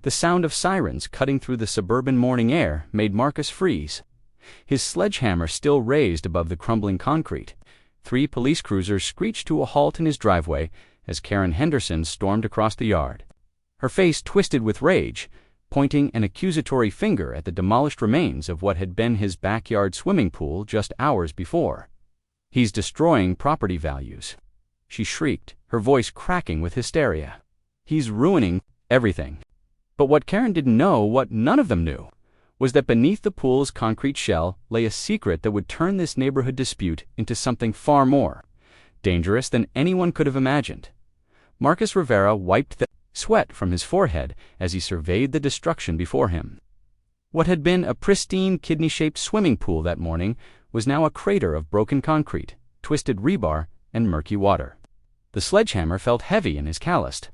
The sound of sirens cutting through the suburban morning air made Marcus freeze. His sledgehammer still raised above the crumbling concrete. 3 police cruisers screeched to a halt in his driveway as Karen Henderson stormed across the yard. Her face twisted with rage, pointing an accusatory finger at the demolished remains of what had been his backyard swimming pool just hours before. "He's destroying property values," she shrieked, her voice cracking with hysteria. "He's ruining everything." But what Karen didn't know, what none of them knew, was that beneath the pool's concrete shell lay a secret that would turn this neighborhood dispute into something far more dangerous than anyone could have imagined. Marcus Rivera wiped the sweat from his forehead as he surveyed the destruction before him. What had been a pristine kidney-shaped swimming pool that morning was now a crater of broken concrete, twisted rebar, and murky water. The sledgehammer felt heavy in his calloused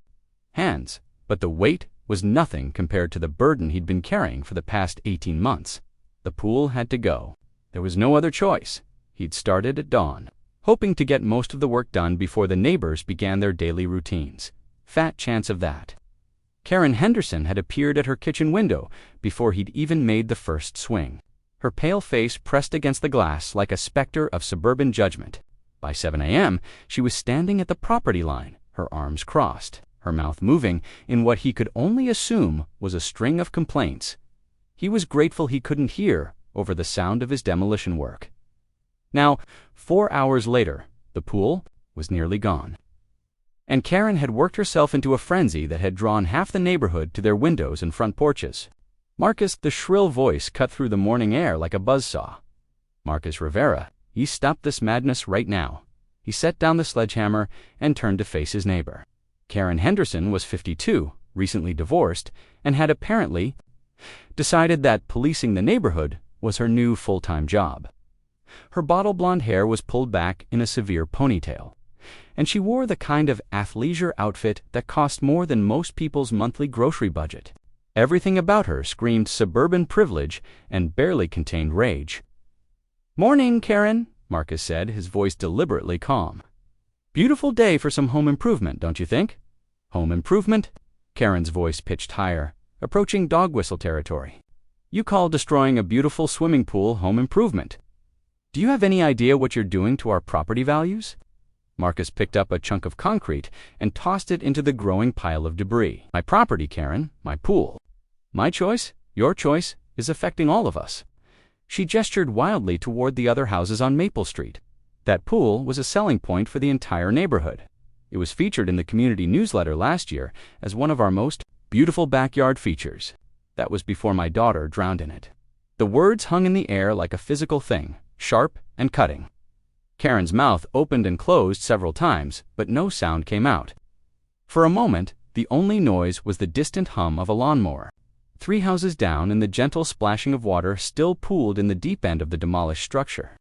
hands, but the weight was nothing compared to the burden he'd been carrying for the past 18 months. The pool had to go. There was no other choice. He'd started at dawn, hoping to get most of the work done before the neighbors began their daily routines. Fat chance of that. Karen Henderson had appeared at her kitchen window before he'd even made the first swing. Her pale face pressed against the glass like a specter of suburban judgment. By 7 a.m., she was standing at the property line, her arms crossed, her mouth moving in what he could only assume was a string of complaints. He was grateful he couldn't hear over the sound of his demolition work. Now, 4 hours later, the pool was nearly gone. And Karen had worked herself into a frenzy that had drawn half the neighborhood to their windows and front porches. "Marcus," the shrill voice cut through the morning air like a buzzsaw. "Marcus Rivera, you stop this madness right now." He set down the sledgehammer and turned to face his neighbor. Karen Henderson was 52, recently divorced, and had apparently decided that policing the neighborhood was her new full-time job. Her bottle blonde hair was pulled back in a severe ponytail, and she wore the kind of athleisure outfit that cost more than most people's monthly grocery budget. Everything about her screamed suburban privilege and barely contained rage. "Morning, Karen," Marcus said, his voice deliberately calm. "Beautiful day for some home improvement, don't you think?" "Home improvement?" Karen's voice pitched higher, approaching dog whistle territory. "You call destroying a beautiful swimming pool home improvement? Do you have any idea what you're doing to our property values?" Marcus picked up a chunk of concrete and tossed it into the growing pile of debris. "My property, Karen, my pool. My choice, your choice, is affecting all of us." She gestured wildly toward the other houses on Maple Street. That pool was a selling point for the entire neighborhood. It was featured in the community newsletter last year as one of our most beautiful backyard features. That was before my daughter drowned in it. The words hung in the air like a physical thing, sharp and cutting. Karen's mouth opened and closed several times, but no sound came out. For a moment, the only noise was the distant hum of a lawnmower. 3 houses down, and the gentle splashing of water still pooled in the deep end of the demolished structure.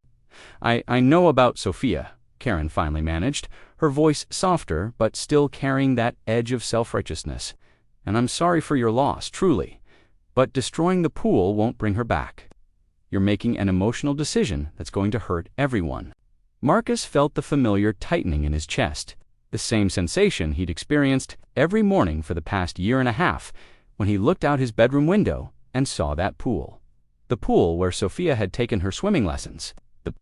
I know about Sophia," Karen finally managed, her voice softer but still carrying that edge of self-righteousness. "And I'm sorry for your loss, truly. But destroying the pool won't bring her back. You're making an emotional decision that's going to hurt everyone." Marcus felt the familiar tightening in his chest, the same sensation he'd experienced every morning for the past year and a half when he looked out his bedroom window and saw that pool. The pool where Sophia had taken her swimming lessons. The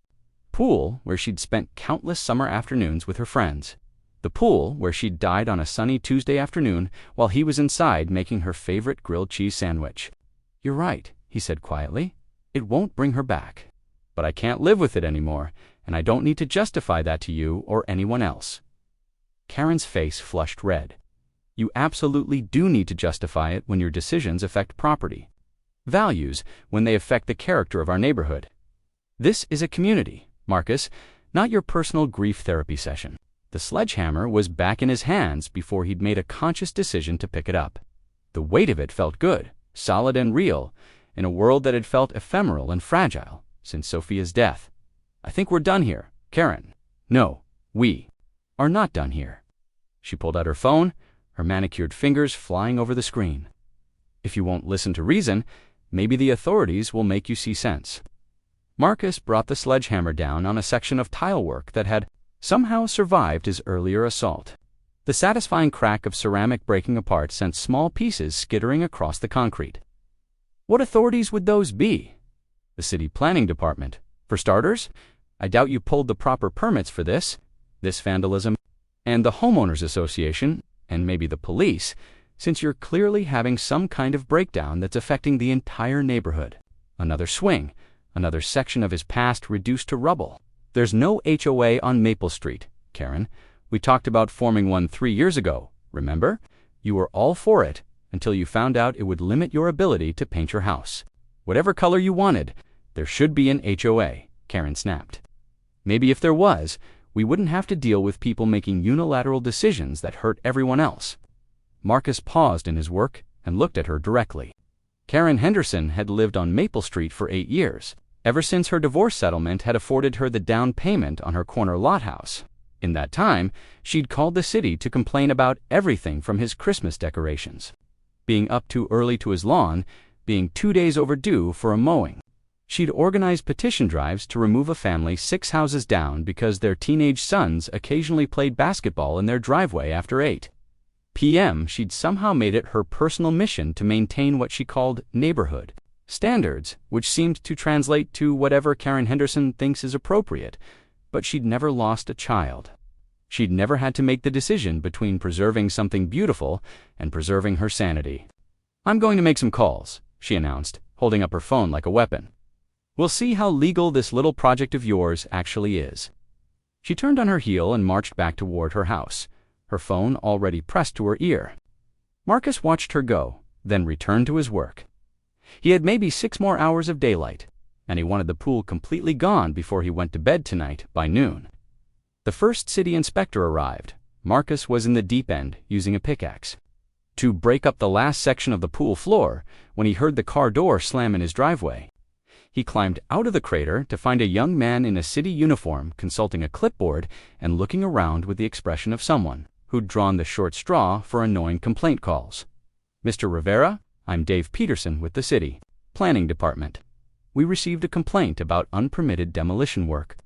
pool where she'd spent countless summer afternoons with her friends. The pool where she'd died on a sunny Tuesday afternoon while he was inside making her favorite grilled cheese sandwich. "You're right," he said quietly. "It won't bring her back. But I can't live with it anymore, and I don't need to justify that to you or anyone else." Karen's face flushed red. "You absolutely do need to justify it when your decisions affect property values, when they affect the character of our neighborhood. This is a community, Marcus, not your personal grief therapy session." The sledgehammer was back in his hands before he'd made a conscious decision to pick it up. The weight of it felt good, solid and real, in a world that had felt ephemeral and fragile since Sophia's death. "I think we're done here, Karen." "No, we are not done here." She pulled out her phone, her manicured fingers flying over the screen. "If you won't listen to reason, maybe the authorities will make you see sense." Marcus brought the sledgehammer down on a section of tile work that had somehow survived his earlier assault. The satisfying crack of ceramic breaking apart sent small pieces skittering across the concrete. What authorities would those be? The city planning department. For starters, I doubt you pulled the proper permits for this vandalism, and the homeowners association, and maybe the police, since you're clearly having some kind of breakdown that's affecting the entire neighborhood. Another swing, another section of his past reduced to rubble. There's no HOA on Maple Street, Karen. We talked about forming one 3 years ago, remember? You were all for it until you found out it would limit your ability to paint your house. Whatever color you wanted, there should be an HOA, Karen snapped. Maybe if there was, we wouldn't have to deal with people making unilateral decisions that hurt everyone else. Marcus paused in his work and looked at her directly. Karen Henderson had lived on Maple Street for 8 years, ever since her divorce settlement had afforded her the down payment on her corner lot house. In that time, she'd called the city to complain about everything from his Christmas decorations, being up too early to his lawn, being 2 days overdue for a mowing. She'd organized petition drives to remove a family 6 houses down because their teenage sons occasionally played basketball in their driveway after 8 p.m. She'd somehow made it her personal mission to maintain what she called neighborhood standards, which seemed to translate to whatever Karen Henderson thinks is appropriate, but she'd never lost a child. She'd never had to make the decision between preserving something beautiful and preserving her sanity. I'm going to make some calls, she announced, holding up her phone like a weapon. We'll see how legal this little project of yours actually is. She turned on her heel and marched back toward her house, her phone already pressed to her ear. Marcus watched her go, then returned to his work. He had maybe 6 more hours of daylight, and he wanted the pool completely gone before he went to bed tonight by noon. The first city inspector arrived. Marcus was in the deep end, using a pickaxe to break up the last section of the pool floor when he heard the car door slam in his driveway. He climbed out of the crater to find a young man in a city uniform consulting a clipboard and looking around with the expression of someone who'd drawn the short straw for annoying complaint calls. Mr. Rivera, I'm Dave Peterson with the city planning department. We received a complaint about unpermitted demolition work.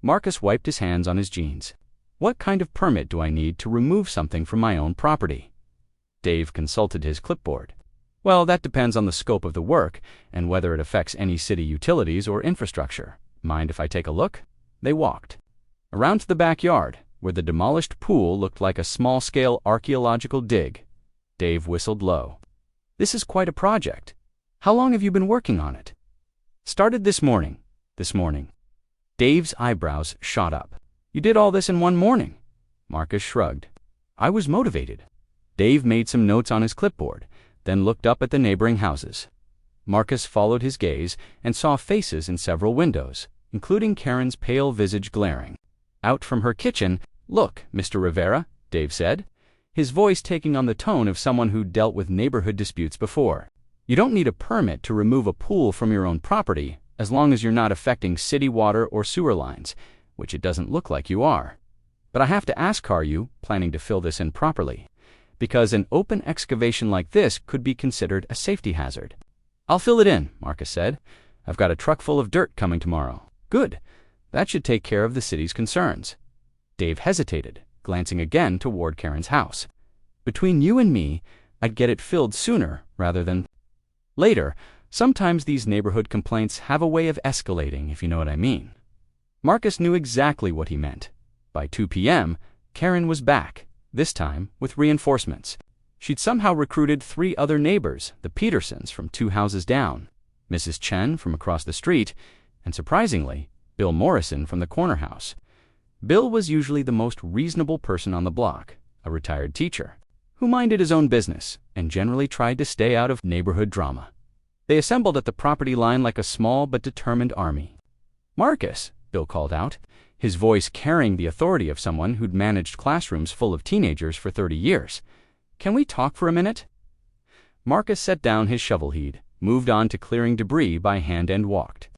Marcus wiped his hands on his jeans. What kind of permit do I need to remove something from my own property? Dave consulted his clipboard. Well, that depends on the scope of the work and whether it affects any city utilities or infrastructure. Mind if I take a look? They walked around to the backyard, where the demolished pool looked like a small-scale archaeological dig. Dave whistled low. This is quite a project. How long have you been working on it? Started this morning. Dave's eyebrows shot up. You did all this in one morning? Marcus shrugged. I was motivated. Dave made some notes on his clipboard, then looked up at the neighboring houses. Marcus followed his gaze and saw faces in several windows, including Karen's pale visage glaring. Out from her kitchen, Look, Mr. Rivera, Dave said, his voice taking on the tone of someone who'd dealt with neighborhood disputes before. You don't need a permit to remove a pool from your own property, as long as you're not affecting city water or sewer lines, which it doesn't look like you are. But I have to ask, are you planning to fill this in properly? Because an open excavation like this could be considered a safety hazard. I'll fill it in, Marcus said. I've got a truck full of dirt coming tomorrow. Good. That should take care of the city's concerns. Dave hesitated, glancing again toward Karen's house. Between you and me, I'd get it filled sooner rather than later. Sometimes these neighborhood complaints have a way of escalating, if you know what I mean. Marcus knew exactly what he meant. By 2 p.m., Karen was back, this time with reinforcements. She'd somehow recruited 3 other neighbors, the Petersons from 2 houses down, Mrs. Chen from across the street, and surprisingly, Bill Morrison from the corner house. Bill was usually the most reasonable person on the block, a retired teacher, who minded his own business and generally tried to stay out of neighborhood drama. They assembled at the property line like a small but determined army. Marcus, Bill called out, his voice carrying the authority of someone who'd managed classrooms full of teenagers for 30 years. Can we talk for a minute? Marcus set down his shovel head, moved on to clearing debris by hand and walked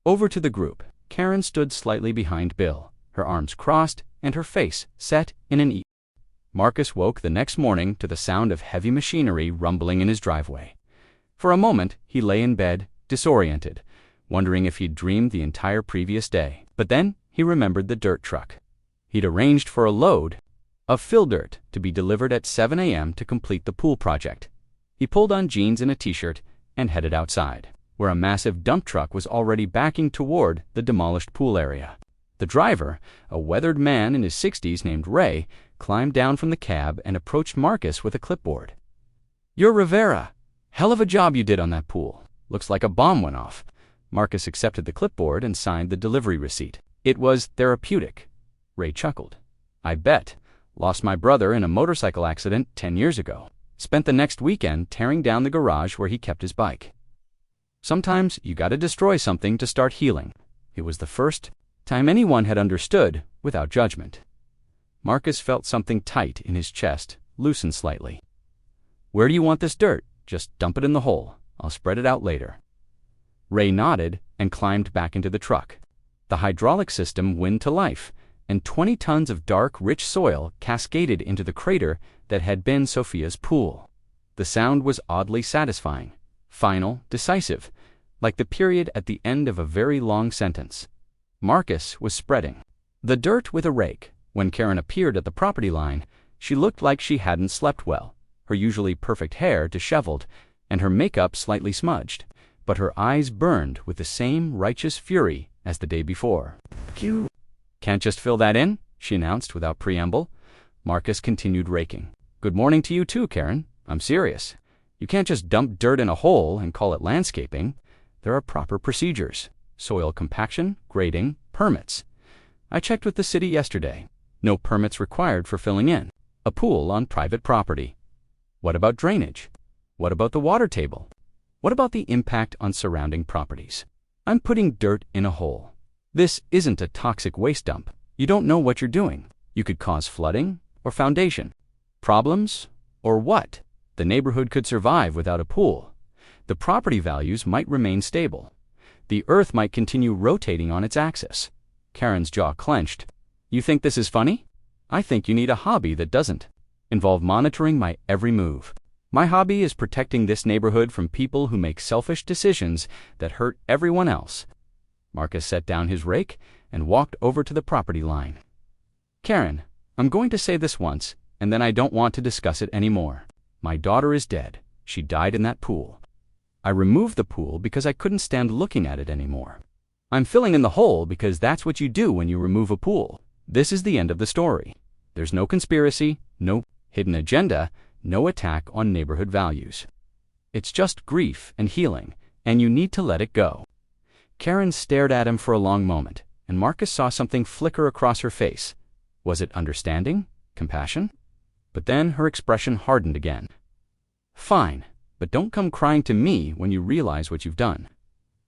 over to the group. Karen stood slightly behind Bill, her arms crossed and her face set in an E. Marcus woke the next morning to the sound of heavy machinery rumbling in his driveway. For a moment, he lay in bed, disoriented, wondering if he'd dreamed the entire previous day. But then he remembered the dirt truck. He'd arranged for a load of fill dirt to be delivered at 7 a.m. to complete the pool project. He pulled on jeans and a t-shirt and headed outside, where a massive dump truck was already backing toward the demolished pool area. The driver, a weathered man in his 60s named Ray, climbed down from the cab and approached Marcus with a clipboard. "You're Rivera. Hell of a job you did on that pool. Looks like a bomb went off." Marcus accepted the clipboard and signed the delivery receipt. "It was therapeutic." Ray chuckled. "I bet. Lost my brother in a motorcycle accident 10 years ago. Spent the next weekend tearing down the garage where he kept his bike." Sometimes you gotta destroy something to start healing. It was the first time anyone had understood without judgment. Marcus felt something tight in his chest loosen slightly. "Where do you want this dirt? Just dump it in the hole. I'll spread it out later." Ray nodded and climbed back into the truck. The hydraulic system whined to life, and 20 tons of dark, rich soil cascaded into the crater that had been Sophia's pool. The sound was oddly satisfying, final, decisive, like the period at the end of a very long sentence. Marcus was spreading the dirt with a rake. When Karen appeared at the property line, she looked like she hadn't slept well, her usually perfect hair disheveled and her makeup slightly smudged, but her eyes burned with the same righteous fury as the day before. "You can't just fill that in," she announced without preamble. Marcus continued raking. "Good morning to you too, Karen. I'm serious. You can't just dump dirt in a hole and call it landscaping. There are proper procedures. Soil compaction, grading, permits. I checked with the city yesterday. No permits required for filling in. A pool on private property. What about drainage? What about the water table? What about the impact on surrounding properties? I'm putting dirt in a hole. This isn't a toxic waste dump. You don't know what you're doing. You could cause flooding or foundation. Problems or what? The neighborhood could survive without a pool. The property values might remain stable. The earth might continue rotating on its axis." Karen's jaw clenched. "You think this is funny? I think you need a hobby that doesn't involve monitoring my every move. My hobby is protecting this neighborhood from people who make selfish decisions that hurt everyone else." Marcus set down his rake and walked over to the property line. "Karen, I'm going to say this once, and then I don't want to discuss it anymore. My daughter is dead. She died in that pool. I removed the pool because I couldn't stand looking at it anymore. I'm filling in the hole because that's what you do when you remove a pool. This is the end of the story. There's no conspiracy, no hidden agenda, no attack on neighborhood values. It's just grief and healing, and you need to let it go." Karen stared at him for a long moment, and Marcus saw something flicker across her face. Was it understanding? Compassion? But then her expression hardened again. "Fine, but don't come crying to me when you realize what you've done.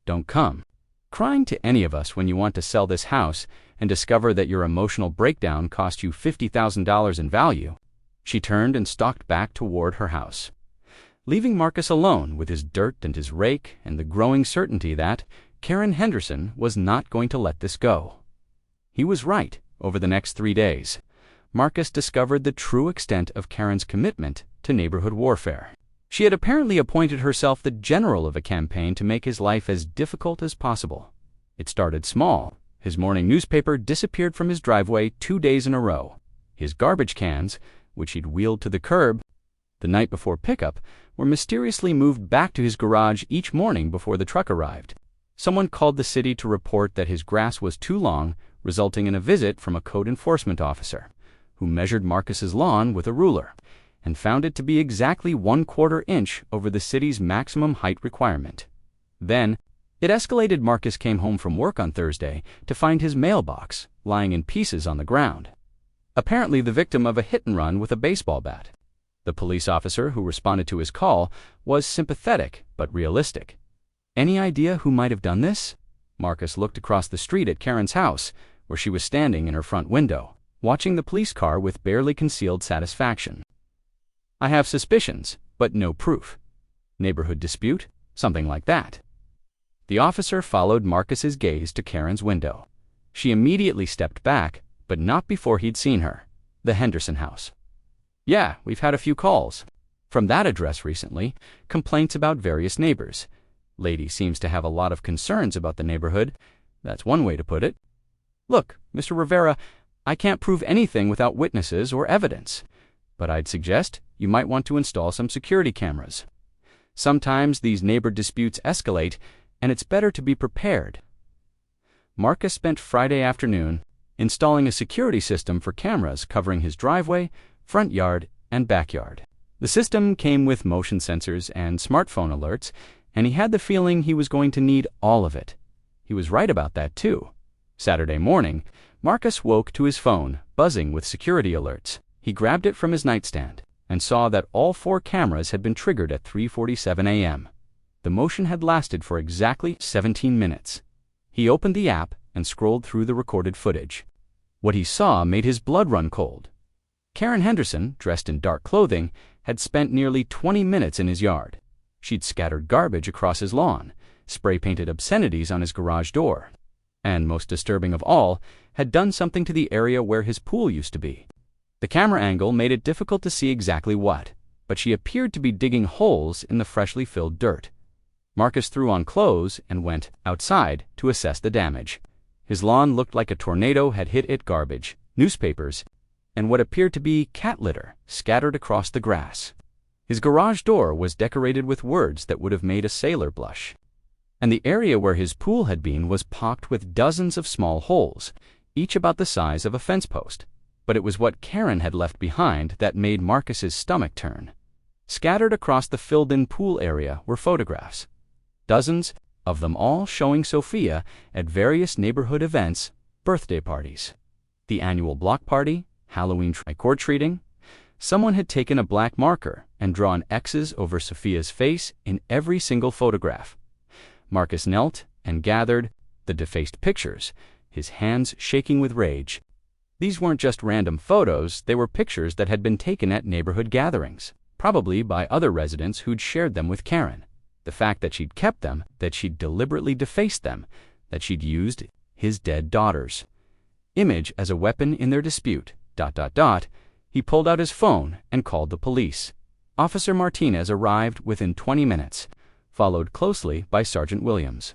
Don't come crying to any of us when you want to sell this house and discover that your emotional breakdown cost you $50,000 in value." She turned and stalked back toward her house, leaving Marcus alone with his dirt and his rake and the growing certainty that Karen Henderson was not going to let this go. He was right. Over the next 3 days, Marcus discovered the true extent of Karen's commitment to neighborhood warfare. She had apparently appointed herself the general of a campaign to make his life as difficult as possible. It started small. His morning newspaper disappeared from his driveway 2 days in a row. His garbage cans, which he'd wheeled to the curb the night before pickup, were mysteriously moved back to his garage each morning before the truck arrived. Someone called the city to report that his grass was too long, resulting in a visit from a code enforcement officer, who measured Marcus's lawn with a ruler and found it to be exactly 1/4 inch over the city's maximum height requirement. Then, it escalated. Marcus came home from work on Thursday to find his mailbox lying in pieces on the ground, apparently the victim of a hit-and-run with a baseball bat. The police officer who responded to his call was sympathetic but realistic. Any idea who might have done this? Marcus looked across the street at Karen's house, where she was standing in her front window, watching the police car with barely concealed satisfaction. "I have suspicions, but no proof. Neighborhood dispute? Something like that." The officer followed Marcus's gaze to Karen's window. She immediately stepped back, but not before he'd seen her. The Henderson house. "Yeah, we've had a few calls from that address recently, complaints about various neighbors. Lady seems to have a lot of concerns about the neighborhood. That's one way to put it. Look, Mr. Rivera, I can't prove anything without witnesses or evidence, but I'd suggest you might want to install some security cameras. Sometimes these neighbor disputes escalate, and it's better to be prepared. Marcus spent Friday afternoon installing a security system for cameras covering his driveway, front yard, and backyard. The system came with motion sensors and smartphone alerts, and he had the feeling he was going to need all of it. He was right about that, too. Saturday morning, Marcus woke to his phone buzzing with security alerts. He grabbed it from his nightstand and saw that all 4 cameras had been triggered at 3:47 a.m. The motion had lasted for exactly 17 minutes. He opened the app and scrolled through the recorded footage. What he saw made his blood run cold. Karen Henderson, dressed in dark clothing, had spent nearly 20 minutes in his yard. She'd scattered garbage across his lawn, spray-painted obscenities on his garage door, and, most disturbing of all, had done something to the area where his pool used to be. The camera angle made it difficult to see exactly what, but she appeared to be digging holes in the freshly filled dirt. Marcus threw on clothes and went outside to assess the damage. His lawn looked like a tornado had hit it. Garbage, newspapers, and what appeared to be cat litter scattered across the grass. His garage door was decorated with words that would have made a sailor blush. And the area where his pool had been was pocked with dozens of small holes, each about the size of a fence post. But it was what Karen had left behind that made Marcus's stomach turn. Scattered across the filled-in pool area were photographs, dozens of them all showing Sophia at various neighborhood events, birthday parties, the annual block party, Halloween trick-or-treating. Someone had taken a black marker and drawn X's over Sophia's face in every single photograph. Marcus knelt and gathered the defaced pictures, his hands shaking with rage. These weren't just random photos, they were pictures that had been taken at neighborhood gatherings, probably by other residents who'd shared them with Karen. The fact that she'd kept them, that she'd deliberately defaced them, that she'd used his dead daughter's image as a weapon in their dispute, ... He pulled out his phone and called the police. Officer Martinez arrived within 20 minutes, followed closely by Sergeant Williams.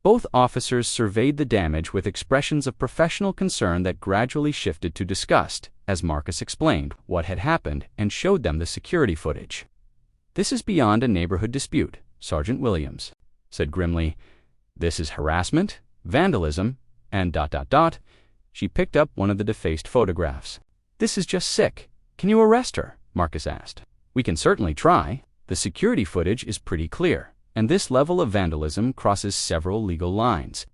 Both officers surveyed the damage with expressions of professional concern that gradually shifted to disgust as Marcus explained what had happened and showed them the security footage. "This is beyond a neighborhood dispute," Sergeant Williams said grimly. "This is harassment, vandalism, and ... She picked up one of the defaced photographs. "This is just sick. Can you arrest her?" Marcus asked. "We can certainly try. The security footage is pretty clear, and this level of vandalism crosses several legal lines.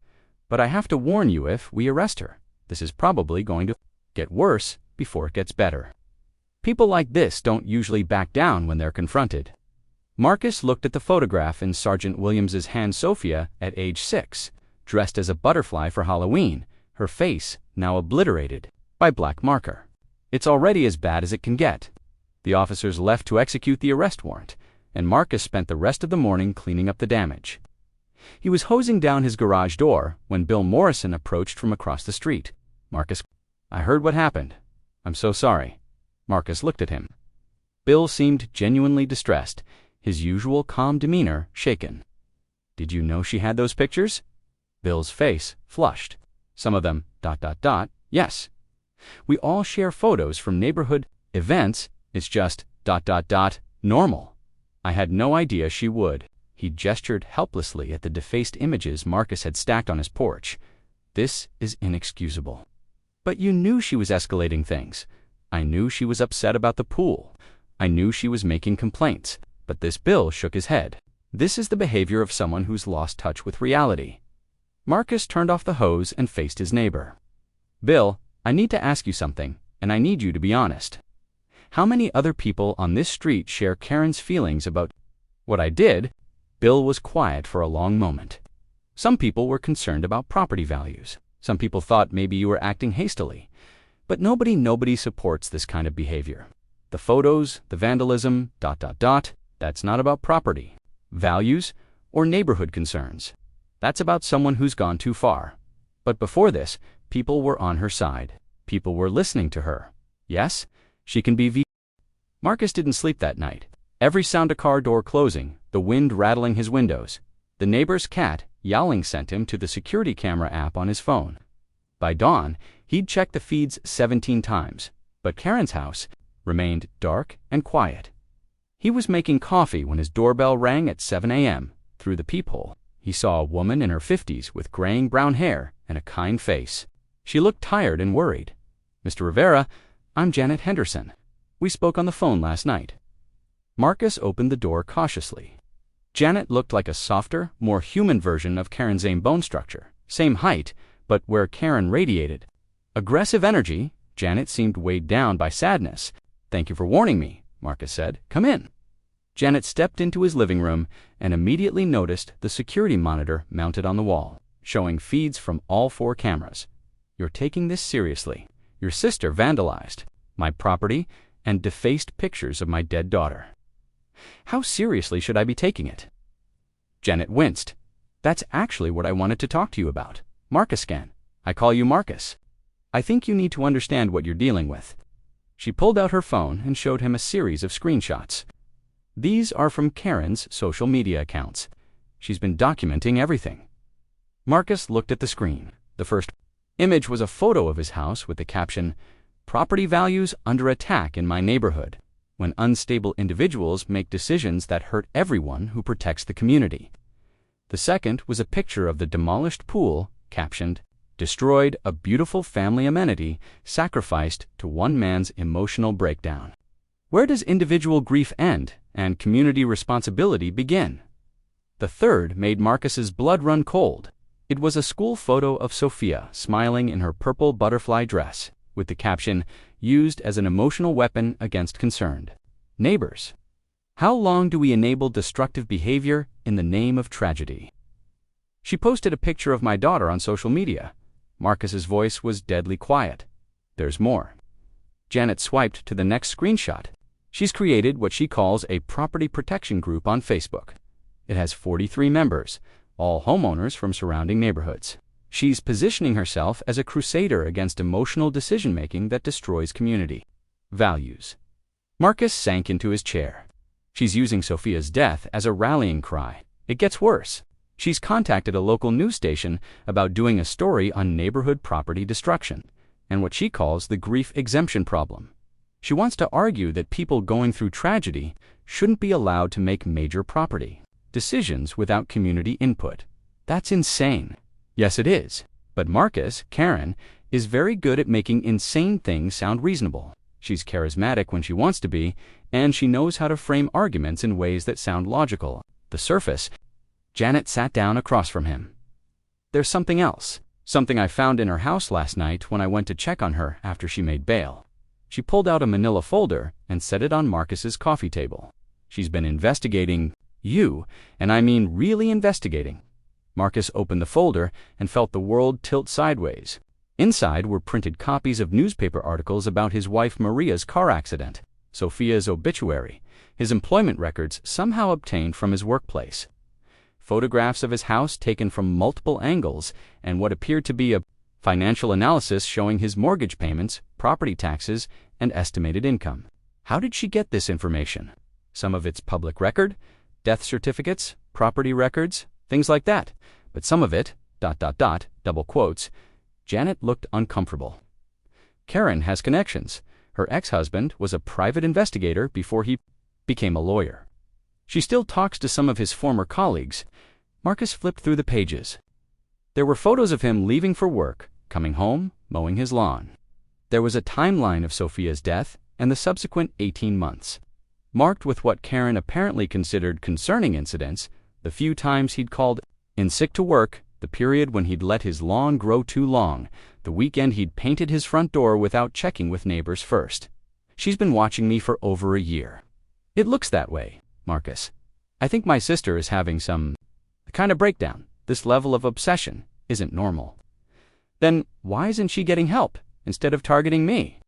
But I have to warn you, if we arrest her, this is probably going to get worse before it gets better." People like this don't usually back down when they're confronted. Marcus looked at the photograph in Sergeant Williams's hand. Sophia, at age 6, dressed as a butterfly for Halloween, her face now obliterated by black marker. It's already as bad as it can get. The officers left to execute the arrest warrant, and Marcus spent the rest of the morning cleaning up the damage. He was hosing down his garage door when Bill Morrison approached from across the street. "Marcus, I heard what happened. I'm so sorry." Marcus looked at him. Bill seemed genuinely distressed, his usual calm demeanor shaken. "Did you know she had those pictures?" Bill's face flushed. "Some of them, ... Yes. We all share photos from neighborhood events. It's just ... normal. I had no idea she would." He gestured helplessly at the defaced images Marcus had stacked on his porch. "This is inexcusable." "But you knew she was escalating things. I knew she was upset about the pool. I knew she was making complaints." But this Bill shook his head. "This is the behavior of someone who's lost touch with reality." Marcus turned off the hose and faced his neighbor. "Bill, I need to ask you something, and I need you to be honest. How many other people on this street share Karen's feelings about what I did?" Bill was quiet for a long moment. "Some people were concerned about property values. Some people thought maybe you were acting hastily. But nobody supports this kind of behavior. The photos, the vandalism, ... that's not about property, values, or neighborhood concerns. That's about someone who's gone too far. But before this, people were on her side. People were listening to her. Yes, she can be Marcus didn't sleep that night. Every sound, a car door closing, the wind rattling his windows, the neighbor's cat yowling, sent him to the security camera app on his phone. By dawn, he'd checked the feeds 17 times, but Karen's house remained dark and quiet. He was making coffee when his doorbell rang at 7 a.m. Through the peephole, he saw a woman in her 50s with graying brown hair and a kind face. She looked tired and worried. "Mr. Rivera, I'm Janet Henderson. We spoke on the phone last night." Marcus opened the door cautiously. Janet looked like a softer, more human version of Karen's same bone structure, same height, but where Karen radiated aggressive energy, Janet seemed weighed down by sadness. "Thank you for warning me," Marcus said. "Come in." Janet stepped into his living room and immediately noticed the security monitor mounted on the wall, showing feeds from all 4 cameras. "You're taking this seriously. Your sister vandalized my property and defaced pictures of my dead daughter. How seriously should I be taking it?" Janet winced. "That's actually what I wanted to talk to you about. Marcus Scan. I call you Marcus. I think you need to understand what you're dealing with." She pulled out her phone and showed him a series of screenshots. These are from Karen's social media accounts. She's been documenting everything. Marcus looked at the screen. The first image was a photo of his house with the caption, "Property values under attack in my neighborhood, when unstable individuals make decisions that hurt everyone who protects the community." The second was a picture of the demolished pool, captioned, "Destroyed, a beautiful family amenity sacrificed to one man's emotional breakdown." Where does individual grief end and community responsibility begin? The third made Marcus's blood run cold. It was a school photo of Sophia smiling in her purple butterfly dress, with the caption, "Used as an emotional weapon against concerned neighbors." How long do we enable destructive behavior in the name of tragedy? "She posted a picture of my daughter on social media." Marcus's voice was deadly quiet. "There's more." Janet swiped to the next screenshot. She's created what she calls a property protection group on Facebook. It has 43 members, all homeowners from surrounding neighborhoods. She's positioning herself as a crusader against emotional decision-making that destroys community values. Marcus sank into his chair. She's using Sophia's death as a rallying cry. It gets worse. She's contacted a local news station about doing a story on neighborhood property destruction and what she calls the grief exemption problem. She wants to argue that people going through tragedy shouldn't be allowed to make major property decisions without community input. That's insane. Yes, it is. But Marcus, Karen, is very good at making insane things sound reasonable. She's charismatic when she wants to be, and she knows how to frame arguments in ways that sound logical. The surface. Janet sat down across from him. "There's something else. Something I found in her house last night when I went to check on her after she made bail." She pulled out a manila folder and set it on Marcus's coffee table. "She's been investigating you, and I mean really investigating." Marcus opened the folder and felt the world tilt sideways. Inside were printed copies of newspaper articles about his wife Maria's car accident, Sophia's obituary, his employment records somehow obtained from his workplace, photographs of his house taken from multiple angles, and what appeared to be a financial analysis showing his mortgage payments, property taxes, and estimated income. How did she get this information? Some of it's public record, death certificates, property records, things like that. But some of it, ... double quotes. Janet looked uncomfortable. Karen has connections. Her ex-husband was a private investigator before he became a lawyer. She still talks to some of his former colleagues. Marcus flipped through the pages. There were photos of him leaving for work, coming home, mowing his lawn. There was a timeline of Sophia's death and the subsequent 18 months, marked with what Karen apparently considered concerning incidents, the few times he'd called in sick to work, the period when he'd let his lawn grow too long, the weekend he'd painted his front door without checking with neighbors first. "She's been watching me for over a year." "It looks that way, Marcus. I think my sister is having some kind of breakdown. This level of obsession isn't normal." "Then why isn't she getting help instead of targeting me?"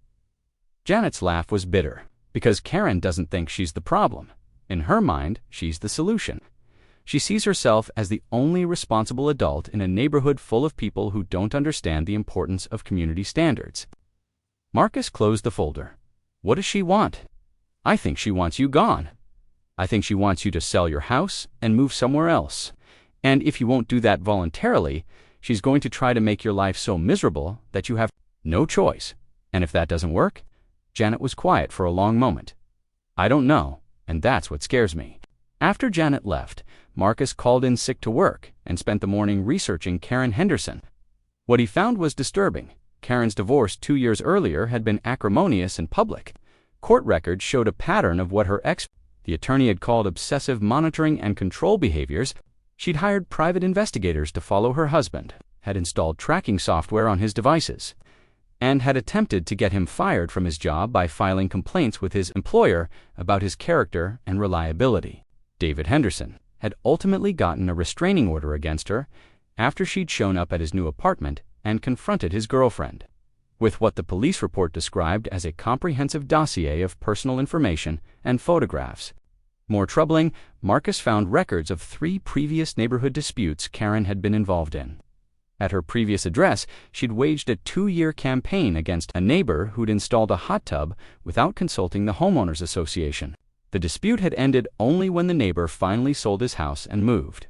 Janet's laugh was bitter, because Karen doesn't think she's the problem. In her mind, she's the solution. She sees herself as the only responsible adult in a neighborhood full of people who don't understand the importance of community standards. Marcus closed the folder. "What does she want?" "I think she wants you gone. I think she wants you to sell your house and move somewhere else. And if you won't do that voluntarily, She's going to try to make your life so miserable that you have no choice. And if that doesn't work? Janet was quiet for a long moment. I don't know, and that's what scares me. After Janet left, Marcus called in sick to work and spent the morning researching Karen Henderson. What he found was disturbing. Karen's divorce 2 years earlier had been acrimonious and public. Court records showed a pattern of what the attorney had called obsessive monitoring and control behaviors. She'd hired private investigators to follow her husband, had installed tracking software on his devices, and had attempted to get him fired from his job by filing complaints with his employer about his character and reliability. David Henderson had ultimately gotten a restraining order against her after she'd shown up at his new apartment and confronted his girlfriend with what the police report described as a comprehensive dossier of personal information and photographs. More troubling, Marcus found records of 3 previous neighborhood disputes Karen had been involved in. At her previous address, she'd waged a 2-year campaign against a neighbor who'd installed a hot tub without consulting the homeowners association. The dispute had ended only when the neighbor finally sold his house and moved.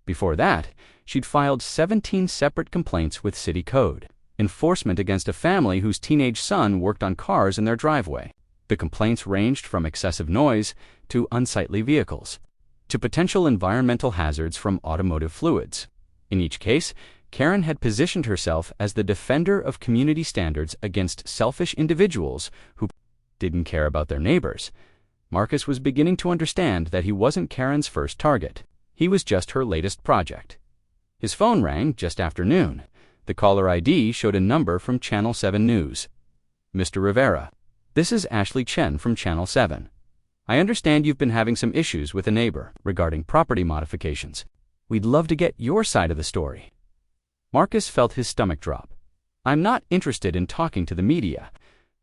Before that, she'd filed 17 separate complaints with city code enforcement against a family whose teenage son worked on cars in their driveway. The complaints ranged from excessive noise to unsightly vehicles, to potential environmental hazards from automotive fluids. In each case, Karen had positioned herself as the defender of community standards against selfish individuals who didn't care about their neighbors. Marcus was beginning to understand that he wasn't Karen's first target. He was just her latest project. His phone rang just after noon. The caller ID showed a number from Channel 7 News. Mr. Rivera, this is Ashley Chen from Channel 7. I understand you've been having some issues with a neighbor regarding property modifications. We'd love to get your side of the story. Marcus felt his stomach drop. I'm not interested in talking to the media.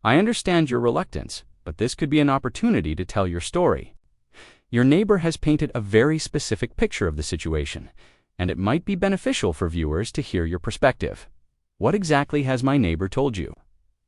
I understand your reluctance, but this could be an opportunity to tell your story. Your neighbor has painted a very specific picture of the situation, and it might be beneficial for viewers to hear your perspective. What exactly has my neighbor told you?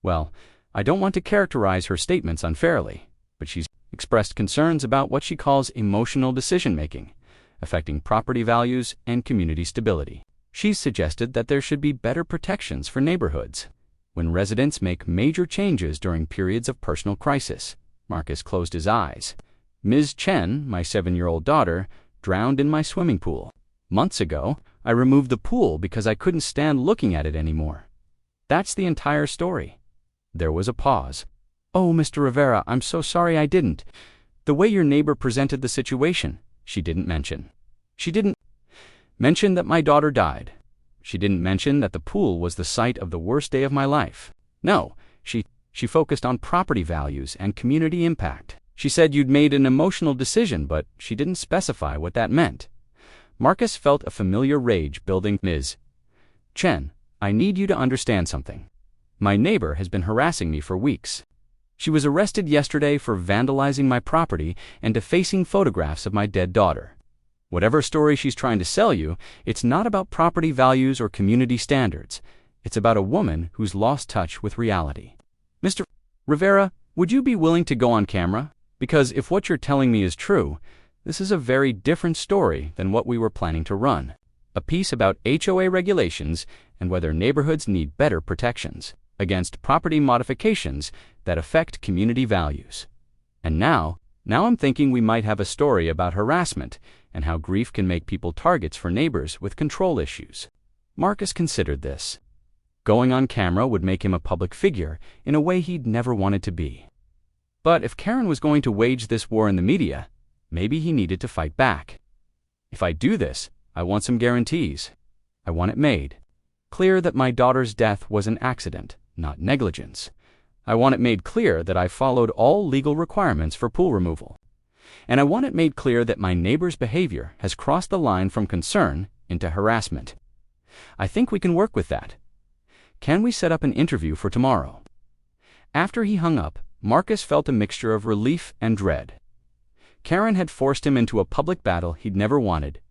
Well, I don't want to characterize her statements unfairly, but she's expressed concerns about what she calls emotional decision-making, affecting property values and community stability. She's suggested that there should be better protections for neighborhoods when residents make major changes during periods of personal crisis. Marcus closed his eyes. Ms. Chen, my 7-year-old daughter, drowned in my swimming pool. Months ago, I removed the pool because I couldn't stand looking at it anymore. That's the entire story. There was a pause. Oh, Mr. Rivera, I'm so sorry I didn't. The way your neighbor presented the situation, she didn't mention. She didn't mention that my daughter died. She didn't mention that the pool was the site of the worst day of my life. No, she focused on property values and community impact. She said you'd made an emotional decision, but she didn't specify what that meant. Marcus felt a familiar rage building. Ms. Chen, I need you to understand something. My neighbor has been harassing me for weeks. She was arrested yesterday for vandalizing my property and defacing photographs of my dead daughter. Whatever story she's trying to sell you, it's not about property values or community standards. It's about a woman who's lost touch with reality. Mr. Rivera, would you be willing to go on camera? Because if what you're telling me is true, this is a very different story than what we were planning to run. A piece about HOA regulations and whether neighborhoods need better protections against property modifications that affect community values. And now I'm thinking we might have a story about harassment and how grief can make people targets for neighbors with control issues. Marcus considered this. Going on camera would make him a public figure in a way he'd never wanted to be. But if Karen was going to wage this war in the media, maybe he needed to fight back. If I do this, I want some guarantees. I want it made clear that my daughter's death was an accident, not negligence. I want it made clear that I followed all legal requirements for pool removal. And I want it made clear that my neighbor's behavior has crossed the line from concern into harassment. I think we can work with that. Can we set up an interview for tomorrow? After he hung up, Marcus felt a mixture of relief and dread. Karen had forced him into a public battle he'd never wanted.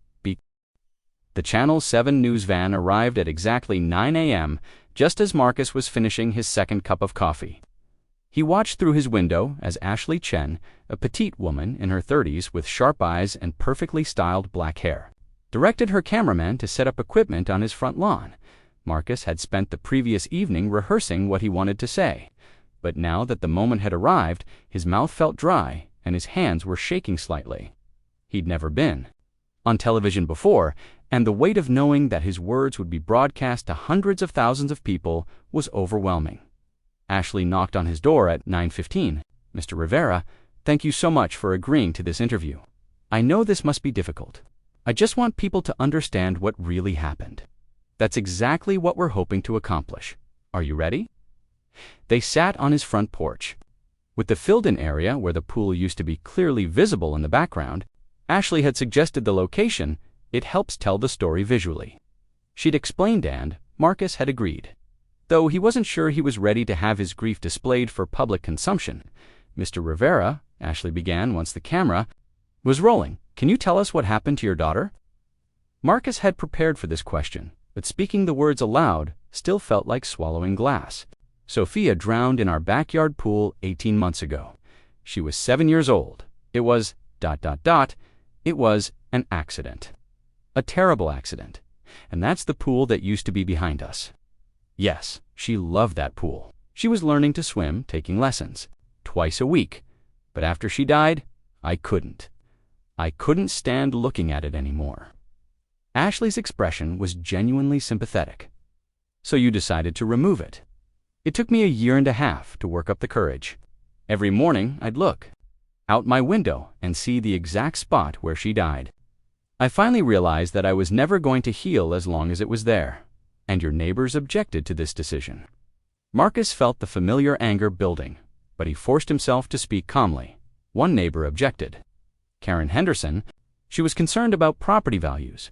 The Channel 7 news van arrived at exactly 9 a.m., just as Marcus was finishing his second cup of coffee. He watched through his window as Ashley Chen, a petite woman in her 30s with sharp eyes and perfectly styled black hair, directed her cameraman to set up equipment on his front lawn. Marcus had spent the previous evening rehearsing what he wanted to say, but now that the moment had arrived, his mouth felt dry and his hands were shaking slightly. He'd never been on television before, and the weight of knowing that his words would be broadcast to hundreds of thousands of people was overwhelming. Ashley knocked on his door at 9:15. "Mr. Rivera, thank you so much for agreeing to this interview. I know this must be difficult. I just want people to understand what really happened." "That's exactly what we're hoping to accomplish. Are you ready?" They sat on his front porch. With the filled-in area where the pool used to be clearly visible in the background, Ashley had suggested the location. It helps tell the story visually. She'd explained, and Marcus had agreed. Though he wasn't sure he was ready to have his grief displayed for public consumption. "Mr. Rivera," Ashley began once the camera was rolling, "can you tell us what happened to your daughter?" Marcus had prepared for this question, but speaking the words aloud still felt like swallowing glass. "Sophia drowned in our backyard pool 18 months ago. She was 7 years old. It was ... It was an accident. A terrible accident. And that's the pool that used to be behind us. Yes, she loved that pool. She was learning to swim, taking lessons, twice a week. But after she died, I couldn't stand looking at it anymore." Ashley's expression was genuinely sympathetic. "So you decided to remove it." "It took me a year and a half to work up the courage. Every morning I'd look out my window and see the exact spot where she died. I finally realized that I was never going to heal as long as it was there. And your neighbors objected to this decision." Marcus felt the familiar anger building, but he forced himself to speak calmly. One neighbor objected. Karen Henderson. She was concerned about property values.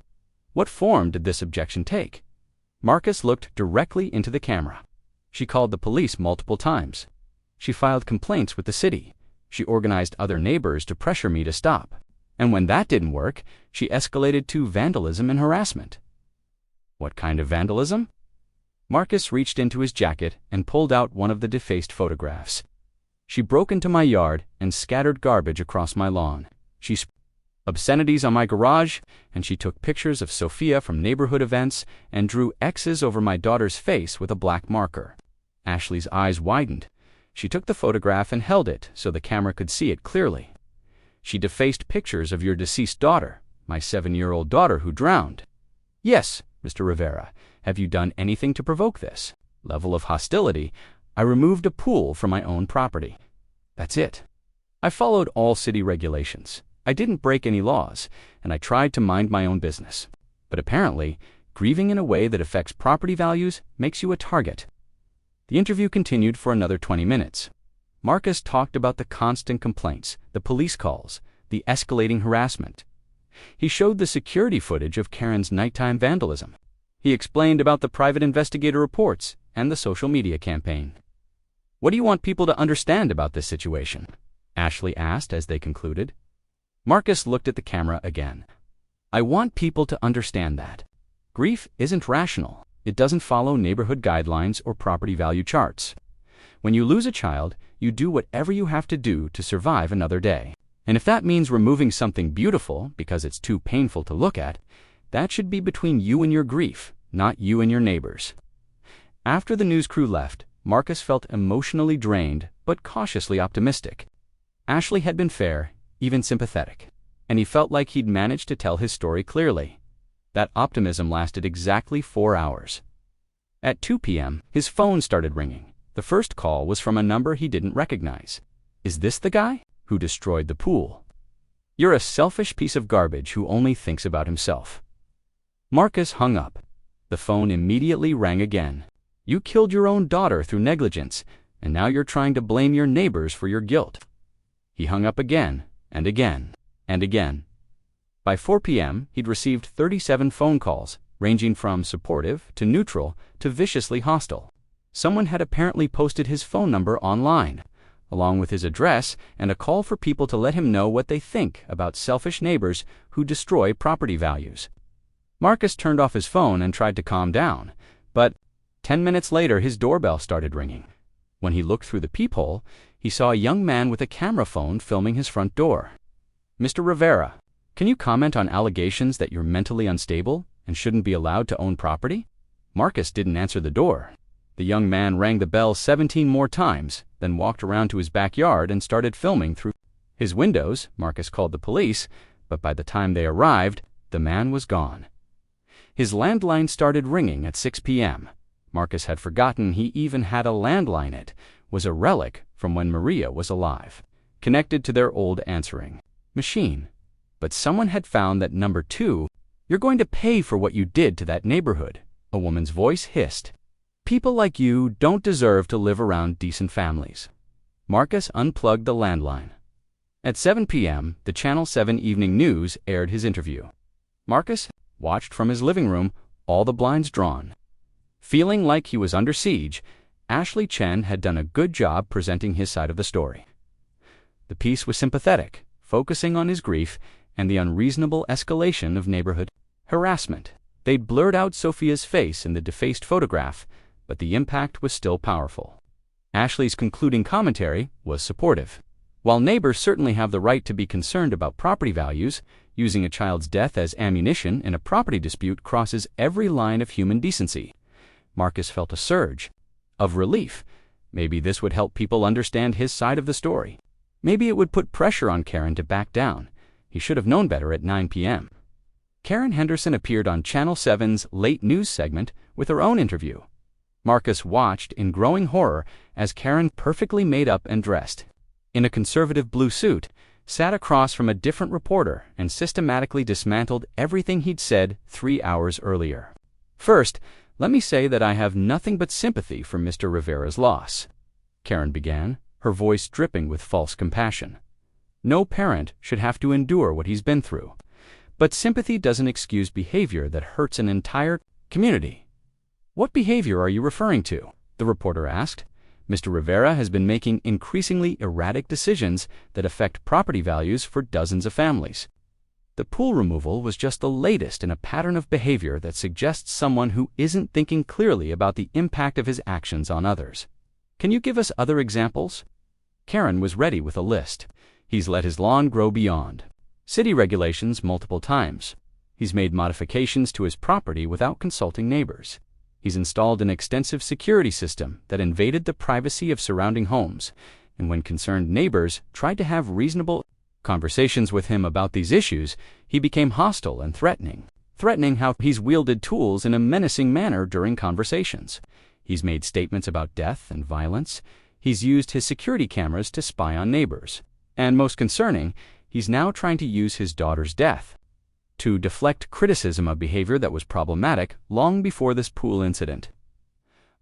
What form did this objection take? Marcus looked directly into the camera. "She called the police multiple times. She filed complaints with the city. She organized other neighbors to pressure me to stop. And when that didn't work, she escalated to vandalism and harassment." "What kind of vandalism?" Marcus reached into his jacket and pulled out one of the defaced photographs. "She broke into my yard and scattered garbage across my lawn. She spewed obscenities on my garage, and she took pictures of Sophia from neighborhood events and drew X's over my daughter's face with a black marker." Ashley's eyes widened. She took the photograph and held it so the camera could see it clearly. "She defaced pictures of your deceased daughter, my 7-year-old daughter who drowned." "Yes, Mr. Rivera. Have you done anything to provoke this level of hostility?" "I removed a pool from my own property. That's it. I followed all city regulations. I didn't break any laws, and I tried to mind my own business. But apparently, grieving in a way that affects property values makes you a target." The interview continued for another 20 minutes. Marcus talked about the constant complaints, the police calls, the escalating harassment. He showed the security footage of Karen's nighttime vandalism. He explained about the private investigator reports and the social media campaign. "What do you want people to understand about this situation?" Ashley asked as they concluded. Marcus looked at the camera again. "I want people to understand that grief isn't rational. It doesn't follow neighborhood guidelines or property value charts. When you lose a child, you do whatever you have to do to survive another day. And if that means removing something beautiful because it's too painful to look at, that should be between you and your grief, not you and your neighbors." After the news crew left, Marcus felt emotionally drained but cautiously optimistic. Ashley had been fair, even sympathetic, and he felt like he'd managed to tell his story clearly. That optimism lasted exactly 4 hours. At 2 p.m., his phone started ringing. The first call was from a number he didn't recognize. "Is this the guy who destroyed the pool?" "You're a selfish piece of garbage who only thinks about himself." Marcus hung up. The phone immediately rang again. "You killed your own daughter through negligence, and now you're trying to blame your neighbors for your guilt." He hung up again, and again, and again. By 4 p.m., he'd received 37 phone calls, ranging from supportive to neutral to viciously hostile. Someone had apparently posted his phone number online, along with his address and a call for people to let him know what they think about selfish neighbors who destroy property values. Marcus turned off his phone and tried to calm down, but 10 minutes later his doorbell started ringing. When he looked through the peephole, he saw a young man with a camera phone filming his front door. "Mr. Rivera, Can you comment on allegations that you're mentally unstable and shouldn't be allowed to own property? Marcus didn't answer the door. The young man rang the bell 17 more times, then walked around to his backyard and started filming through his windows. Marcus called the police, but by the time they arrived, the man was gone. His landline started ringing at 6 p.m. Marcus had forgotten he even had a landline. It was a relic from when Maria was alive, connected to their old answering machine. But someone had found that number 2. "You're going to pay for what you did to that neighborhood," a woman's voice hissed. "People like you don't deserve to live around decent families." Marcus unplugged the landline. At 7 p.m., the Channel 7 Evening News aired his interview. Marcus watched from his living room, all the blinds drawn. Feeling like he was under siege, Ashley Chen had done a good job presenting his side of the story. The piece was sympathetic, focusing on his grief and the unreasonable escalation of neighborhood harassment. They'd blurred out Sophia's face in the defaced photograph, but the impact was still powerful. Ashley's concluding commentary was supportive. While neighbors certainly have the right to be concerned about property values, using a child's death as ammunition in a property dispute crosses every line of human decency. Marcus felt a surge of relief. Maybe this would help people understand his side of the story. Maybe it would put pressure on Karen to back down. He should have known better at 9 p.m. Karen Henderson appeared on Channel 7's late news segment with her own interview. Marcus watched in growing horror as Karen, perfectly made up and dressed in a conservative blue suit, sat across from a different reporter and systematically dismantled everything he'd said 3 hours earlier. "First, let me say that I have nothing but sympathy for Mr. Rivera's loss," Karen began, her voice dripping with false compassion. "No parent should have to endure what he's been through. But sympathy doesn't excuse behavior that hurts an entire community." "What behavior are you referring to?" the reporter asked. "Mr. Rivera has been making increasingly erratic decisions that affect property values for dozens of families. The pool removal was just the latest in a pattern of behavior that suggests someone who isn't thinking clearly about the impact of his actions on others. Can you give us other examples?" Karen was ready with a list. "He's let his lawn grow beyond city regulations multiple times. He's made modifications to his property without consulting neighbors. He's installed an extensive security system that invaded the privacy of surrounding homes, and when concerned neighbors tried to have reasonable conversations with him about these issues, he became hostile and threatening how he's wielded tools in a menacing manner during conversations. He's made statements about death and violence. He's used his security cameras to spy on neighbors. And most concerning, he's now trying to use his daughter's death to deflect criticism of behavior that was problematic long before this pool incident."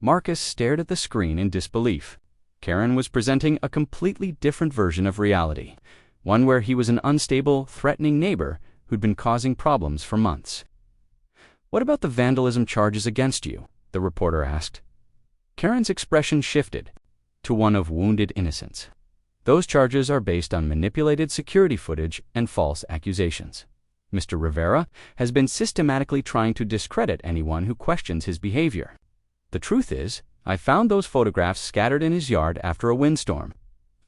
Marcus stared at the screen in disbelief. Karen was presenting a completely different version of reality, one where he was an unstable, threatening neighbor who'd been causing problems for months. "What about the vandalism charges against you?" the reporter asked. Karen's expression shifted to one of wounded innocence. "Those charges are based on manipulated security footage and false accusations. Mr. Rivera has been systematically trying to discredit anyone who questions his behavior. The truth is, I found those photographs scattered in his yard after a windstorm.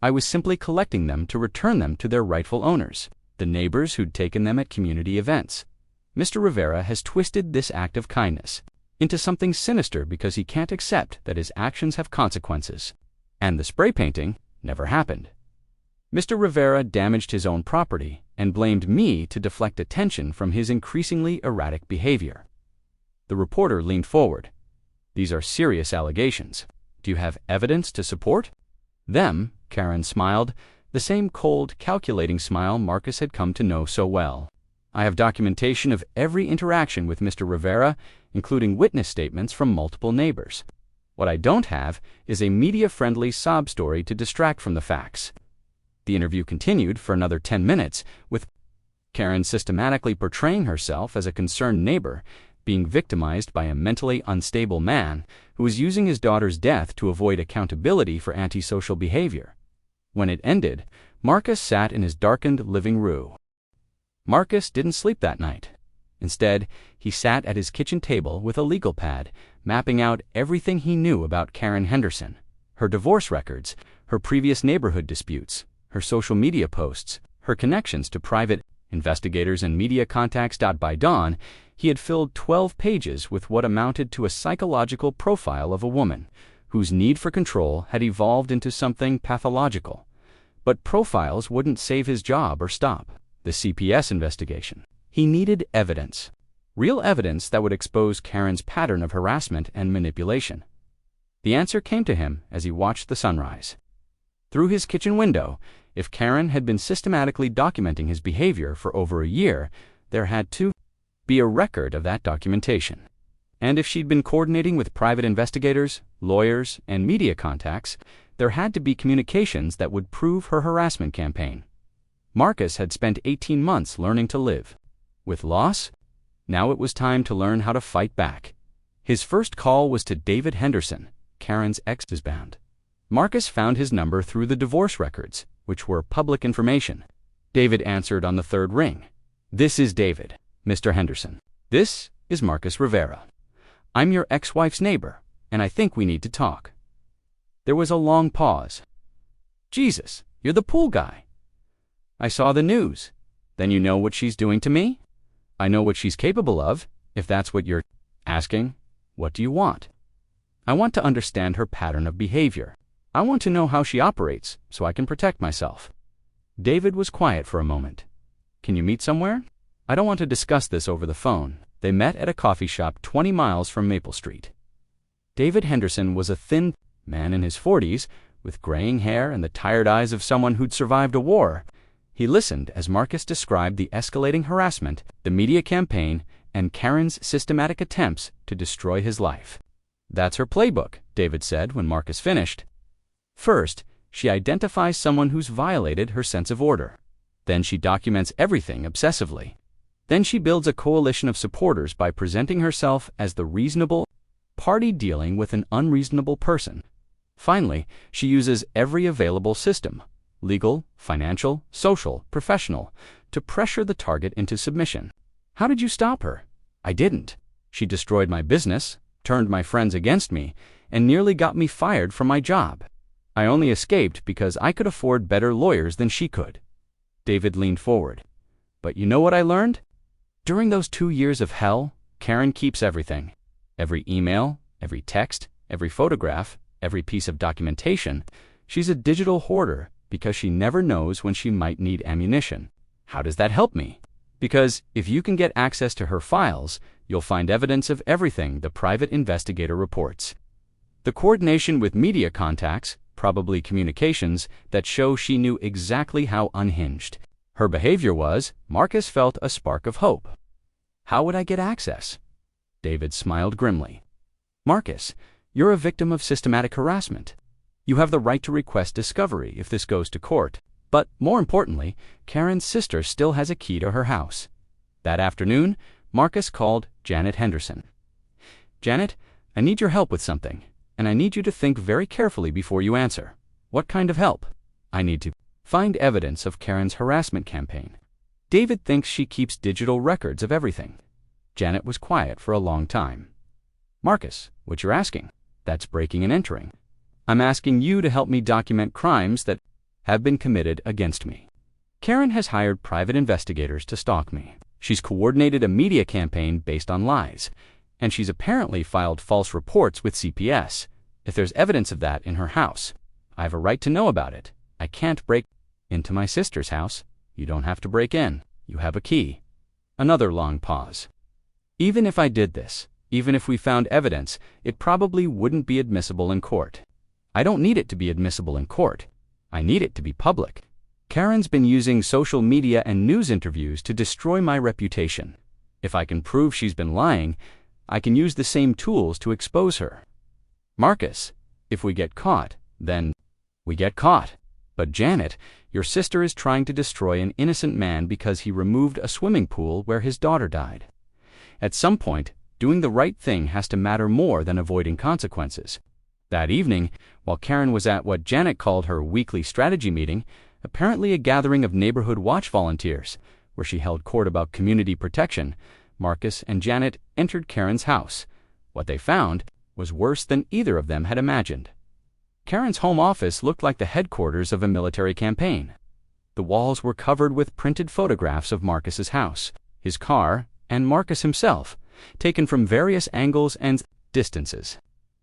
I was simply collecting them to return them to their rightful owners, the neighbors who'd taken them at community events. Mr. Rivera has twisted this act of kindness into something sinister because he can't accept that his actions have consequences. And the spray painting never happened. Mr. Rivera damaged his own property and blamed me to deflect attention from his increasingly erratic behavior." The reporter leaned forward. "These are serious allegations. Do you have evidence to support them?" Karen smiled, the same cold, calculating smile Marcus had come to know so well. "I have documentation of every interaction with Mr. Rivera, including witness statements from multiple neighbors. What I don't have is a media-friendly sob story to distract from the facts." The interview continued for another 10 minutes, with Karen systematically portraying herself as a concerned neighbor, being victimized by a mentally unstable man who was using his daughter's death to avoid accountability for antisocial behavior. When it ended, Marcus sat in his darkened living room. Marcus didn't sleep that night. Instead, he sat at his kitchen table with a legal pad, mapping out everything he knew about Karen Henderson, her divorce records, her previous neighborhood disputes, her social media posts, her connections to private investigators and media contacts. By dawn, he had filled 12 pages with what amounted to a psychological profile of a woman whose need for control had evolved into something pathological. But profiles wouldn't save his job or stop the CPS investigation. He needed evidence. Real evidence that would expose Karen's pattern of harassment and manipulation. The answer came to him as he watched the sunrise. Through his kitchen window, if Karen had been systematically documenting his behavior for over a year, there had to be a record of that documentation. And if she'd been coordinating with private investigators, lawyers, and media contacts, there had to be communications that would prove her harassment campaign. Marcus had spent 18 months learning to live with loss. Now it was time to learn how to fight back. His first call was to David Henderson, Karen's ex-husband. Marcus found his number through the divorce records, which were public information. David answered on the third ring. "This is David, Mr. Henderson. This is Marcus Rivera. I'm your ex-wife's neighbor, and I think we need to talk." There was a long pause. "Jesus, you're the pool guy. I saw the news. Then you know what she's doing to me?" "I know what she's capable of, if that's what you're asking. What do you want?" "I want to understand her pattern of behavior. I want to know how she operates so I can protect myself." David was quiet for a moment. "Can you meet somewhere?" "I don't want to discuss this over the phone." They met at a coffee shop 20 miles from Maple Street. David Henderson was a thin man in his 40s, with graying hair and the tired eyes of someone who'd survived a war. He listened as Marcus described the escalating harassment, the media campaign, and Karen's systematic attempts to destroy his life. "That's her playbook," David said when Marcus finished. "First, she identifies someone who's violated her sense of order. Then she documents everything obsessively. Then she builds a coalition of supporters by presenting herself as the reasonable party dealing with an unreasonable person. Finally, she uses every available system, legal, financial, social, professional, to pressure the target into submission." "How did you stop her?" "I didn't. She destroyed my business, turned my friends against me, and nearly got me fired from my job. I only escaped because I could afford better lawyers than she could." David leaned forward. "But you know what I learned? During those 2 years of hell, Karen keeps everything. Every email, every text, every photograph, every piece of documentation. She's a digital hoarder because she never knows when she might need ammunition." "How does that help me?" "Because if you can get access to her files, you'll find evidence of everything the private investigator reports. The coordination with media contacts, probably communications, that show she knew exactly how unhinged her behavior was." Marcus felt a spark of hope. "How would I get access?" David smiled grimly. "Marcus, you're a victim of systematic harassment. You have the right to request discovery if this goes to court. But, more importantly, Karen's sister still has a key to her house." That afternoon, Marcus called Janet Henderson. "Janet, I need your help with something, and I need you to think very carefully before you answer." "What kind of help?" "I need to find evidence of Karen's harassment campaign. David thinks she keeps digital records of everything." Janet was quiet for a long time. "Marcus, what you're asking? That's breaking and entering. I'm asking you to help me document crimes that have been committed against me. Karen has hired private investigators to stalk me. She's coordinated a media campaign based on lies, and she's apparently filed false reports with CPS. If there's evidence of that in her house, I have a right to know about it. I can't break into my sister's house. You don't have to break in. You have a key." Another long pause. "Even if I did this, even if we found evidence, it probably wouldn't be admissible in court. I don't need it to be admissible in court. I need it to be public. Karen's been using social media and news interviews to destroy my reputation. If I can prove she's been lying, I can use the same tools to expose her. Marcus, if we get caught, then we get caught. But Janet, your sister is trying to destroy an innocent man because he removed a swimming pool where his daughter died. At some point, doing the right thing has to matter more than avoiding consequences." That evening, while Karen was at what Janet called her weekly strategy meeting, apparently a gathering of neighborhood watch volunteers, where she held court about community protection, Marcus and Janet entered Karen's house. What they found was worse than either of them had imagined. Karen's home office looked like the headquarters of a military campaign. The walls were covered with printed photographs of Marcus's house, his car, and Marcus himself, taken from various angles and distances.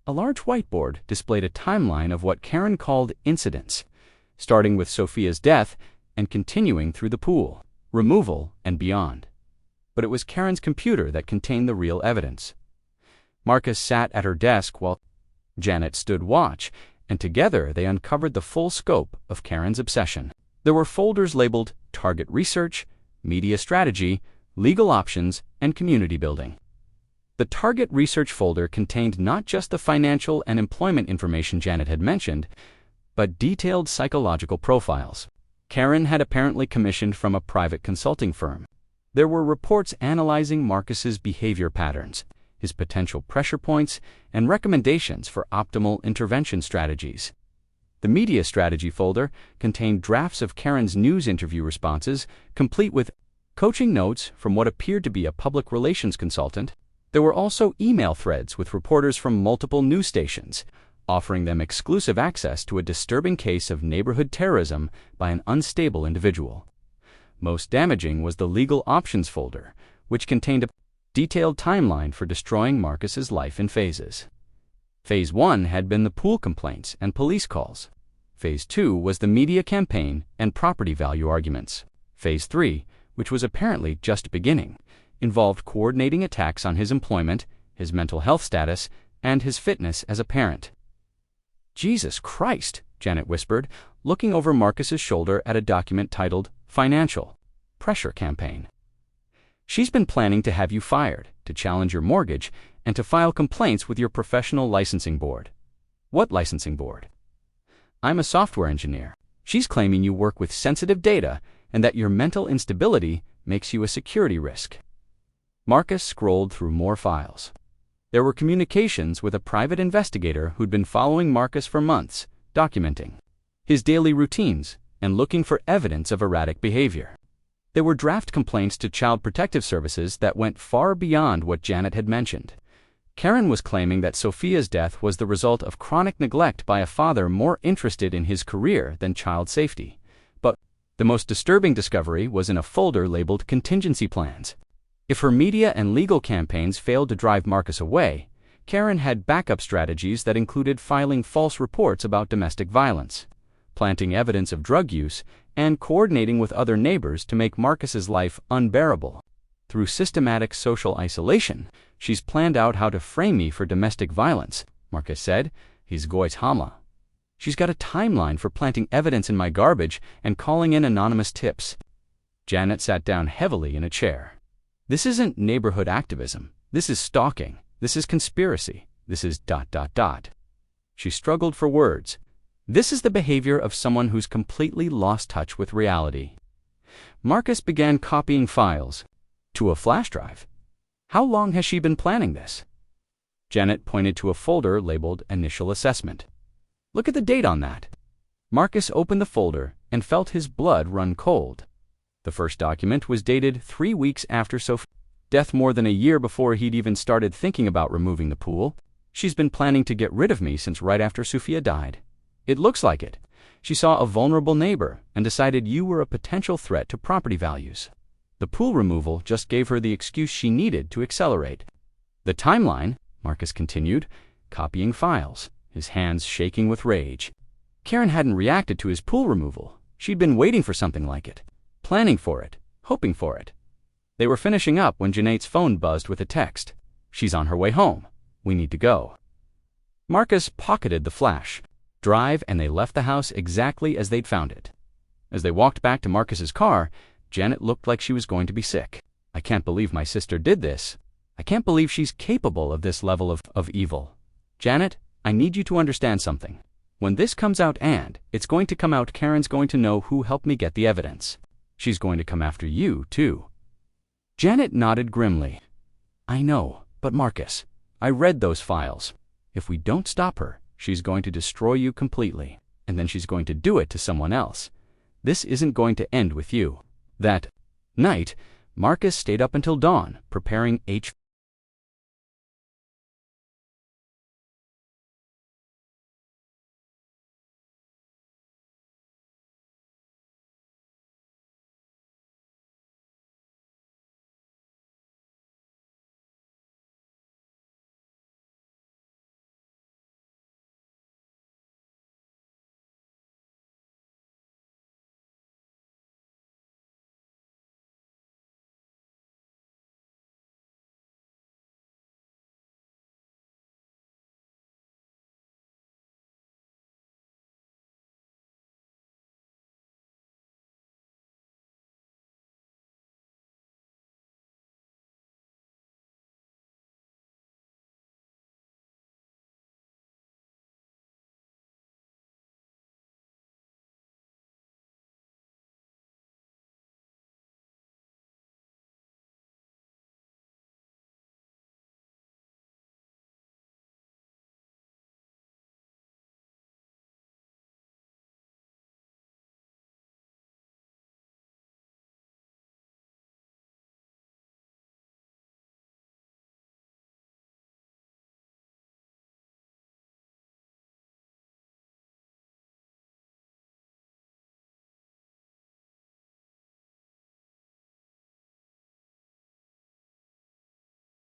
A large whiteboard displayed a timeline of what Karen called incidents, starting with Sophia's death and continuing through the pool, removal, and beyond. But it was Karen's computer that contained the real evidence. Marcus sat at her desk while Janet stood watch, and together they uncovered the full scope of Karen's obsession. There were folders labeled Target Research, Media Strategy, Legal Options, and Community Building. The Target Research folder contained not just the financial and employment information Janet had mentioned, but detailed psychological profiles Karen had apparently commissioned from a private consulting firm. There were reports analyzing Marcus's behavior patterns, his potential pressure points, and recommendations for optimal intervention strategies. The Media Strategy folder contained drafts of Karen's news interview responses, complete with coaching notes from what appeared to be a public relations consultant. There were also email threads with reporters from multiple news stations, offering them exclusive access to a disturbing case of neighborhood terrorism by an unstable individual. Most damaging was the Legal Options folder, which contained a detailed timeline for destroying Marcus's life in phases. Phase 1 had been the pool complaints and police calls. Phase 2 was the media campaign and property value arguments. Phase 3, which was apparently just beginning, involved coordinating attacks on his employment, his mental health status, and his fitness as a parent. "Jesus Christ," Janet whispered, looking over Marcus's shoulder at a document titled Financial Pressure Campaign. "She's been planning to have you fired, to challenge your mortgage, and to file complaints with your professional licensing board." "What licensing board?" "I'm a software engineer. She's claiming you work with sensitive data and that your mental instability makes you a security risk." Marcus scrolled through more files. There were communications with a private investigator who'd been following Marcus for months, documenting his daily routines and looking for evidence of erratic behavior. There were draft complaints to Child Protective Services that went far beyond what Janet had mentioned. Karen was claiming that Sophia's death was the result of chronic neglect by a father more interested in his career than child safety. But the most disturbing discovery was in a folder labeled Contingency Plans. If her media and legal campaigns failed to drive Marcus away, Karen had backup strategies that included filing false reports about domestic violence, planting evidence of drug use, and coordinating with other neighbors to make Marcus's life unbearable. "Through systematic social isolation, she's planned out how to frame me for domestic violence," Marcus said. "He's gois hamla. She's got a timeline for planting evidence in my garbage and calling in anonymous tips." Janet sat down heavily in a chair. "This isn't neighborhood activism. This is stalking. This is conspiracy. This is ... She struggled for words. "This is the behavior of someone who's completely lost touch with reality." Marcus began copying files to a flash drive. "How long has she been planning this?" Janet pointed to a folder labeled Initial Assessment. "Look at the date on that." Marcus opened the folder and felt his blood run cold. The first document was dated 3 weeks after Sophie's death, more than a year before he'd even started thinking about removing the pool. "She's been planning to get rid of me since right after Sophia died. It looks like it. She saw a vulnerable neighbor and decided you were a potential threat to property values. The pool removal just gave her the excuse she needed to accelerate." "The timeline," Marcus continued, copying files, his hands shaking with rage. "Karen hadn't reacted to his pool removal. She'd been waiting for something like it, planning for it, hoping for it. They were finishing up when Janet's phone buzzed with a text. 'She's on her way home. We need to go.'" Marcus pocketed the flash drive and they left the house exactly as they'd found it. As they walked back to Marcus's car, Janet looked like she was going to be sick. "I can't believe my sister did this. I can't believe she's capable of this level of evil. Janet, I need you to understand something. When this comes out, and it's going to come out, Karen's going to know who helped me get the evidence. She's going to come after you, too." Janet nodded grimly. "I know, but Marcus, I read those files. If we don't stop her, she's going to destroy you completely, and then she's going to do it to someone else. This isn't going to end with you." That night, Marcus stayed up until dawn, preparing